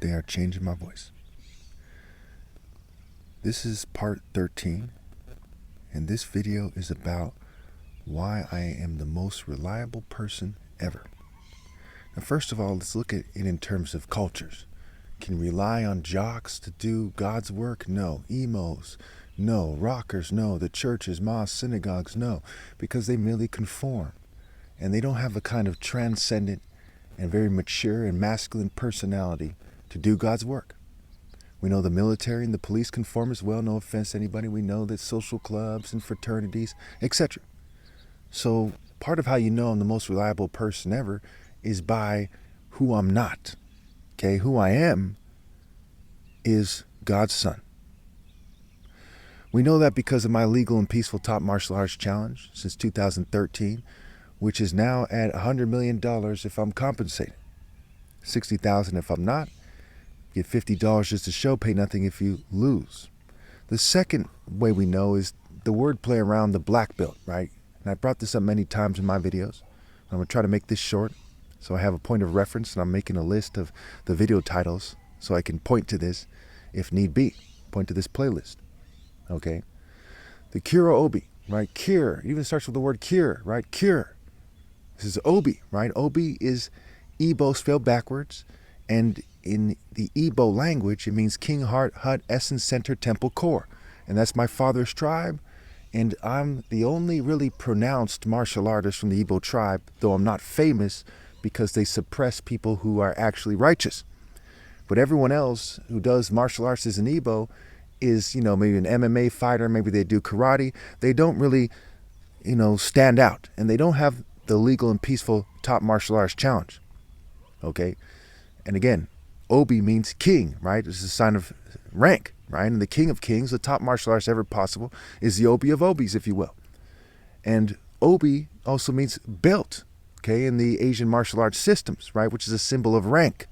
They are changing my voice. This is part 13, and this video is about why I am the most reliable person ever. Now, first of all, let's look at it in terms of cultures. Can you rely on jocks to do God's work? No. Emos? No. Rockers? No. The churches, mosques, synagogues? No. Because they merely conform. And they don't have a kind of transcendent and very mature and masculine personality to do God's work. We know the military and the police conform as well. No offense to anybody. We know that social clubs and fraternities, etc. So part of how you know I'm the most reliable person ever is by who I'm not. Okay, who I am is God's son. We know that because of my legal and peaceful top martial arts challenge since 2013, which is now at $100 million if I'm compensated. $60,000 if I'm not. Get $50 just to show, pay nothing if you lose. The second way we know is the wordplay around the black belt, right? And I brought this up many times in my videos. I'm going to try to make this short so I have a point of reference, and I'm making a list of the video titles so I can point to this if need be. Point to this playlist. Okay? The Kira Obi, right? Cure. It even starts with the word cure, right? Cure. This is Obi, right? Obi is Igbo spelled backwards, and in the Igbo language, it means King, Heart, Hut, Essence, Center, Temple, Core. And that's my father's tribe, and I'm the only really pronounced martial artist from the Igbo tribe, though I'm not famous because they suppress people who are actually righteous. But everyone else who does martial arts as an Igbo is, maybe an MMA fighter, maybe they do karate. They don't really, stand out, and they don't have the legal and peaceful top martial arts challenge. Okay? And again, Obi means king, right? This is a sign of rank, right? And the king of kings, the top martial arts ever possible, is the Obi of Obis, if you will. And Obi also means belt, okay, in the Asian martial arts systems, right? Which is a symbol of rank.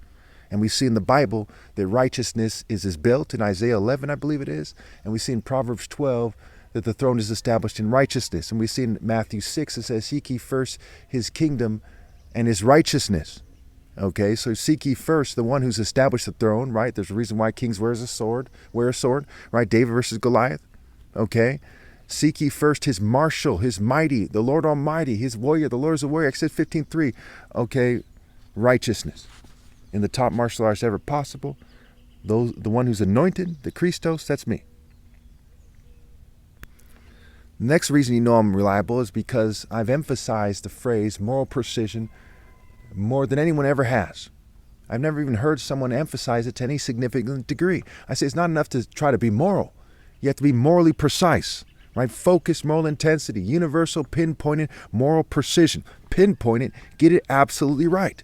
And we see in the Bible that righteousness is his belt in Isaiah 11, I believe it is. And we see in Proverbs 12 that the throne is established in righteousness. And we see in Matthew 6, it says, seek ye first his kingdom and his righteousness. Okay, so seek ye first the one who's established the throne, right? There's a reason why kings wear a sword, right? David versus Goliath, okay? Seek ye first his marshal, his mighty, the Lord Almighty, his warrior, the Lord is a warrior, Exodus 15:3, okay? Righteousness. In the top martial arts ever possible, the one who's anointed, the Christos, that's me. The next reason you know I'm reliable is because I've emphasized the phrase moral precision more than anyone ever has. I've never even heard someone emphasize it to any significant degree. I say it's not enough to try to be moral. You have to be morally precise, right? Focused moral intensity, universal, pinpointed, moral precision. Pinpoint it, get it absolutely right.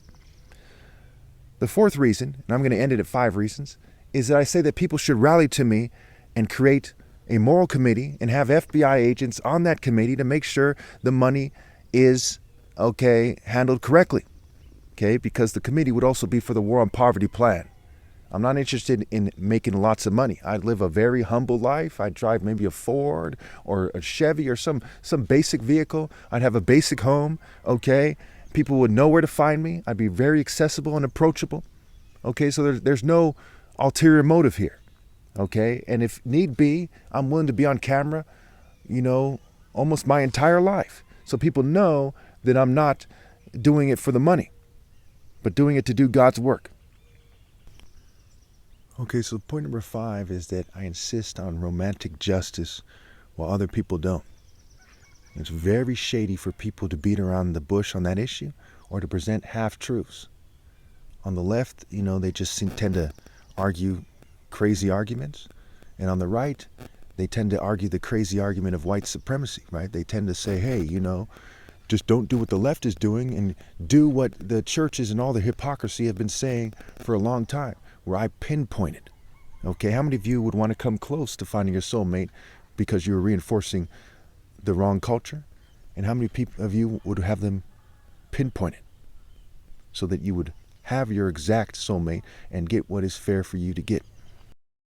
The fourth reason, and I'm going to end it at 5 reasons, is that I say that people should rally to me and create a moral committee and have FBI agents on that committee to make sure the money is, handled correctly. Okay, because the committee would also be for the War on Poverty plan. I'm not interested in making lots of money. I'd live a very humble life. I'd drive maybe a Ford or a Chevy or some basic vehicle. I'd have a basic home, okay? People would know where to find me. I'd be very accessible and approachable. Okay, so there's no ulterior motive here, okay? And if need be, I'm willing to be on camera, almost my entire life. So people know that I'm not doing it for the money, but doing it to do God's work. Okay, so point number 5 is that I insist on romantic justice while other people don't. It's very shady for people to beat around the bush on that issue or to present half-truths. On the left, they just tend to argue crazy arguments. And on the right, they tend to argue the crazy argument of white supremacy, right? They tend to say, hey, just don't do what the left is doing and do what the churches and all the hypocrisy have been saying for a long time, where I pinpointed. Okay, how many of you would want to come close to finding your soulmate because you were reinforcing the wrong culture? And how many of you would have them pinpointed so that you would have your exact soulmate and get what is fair for you to get?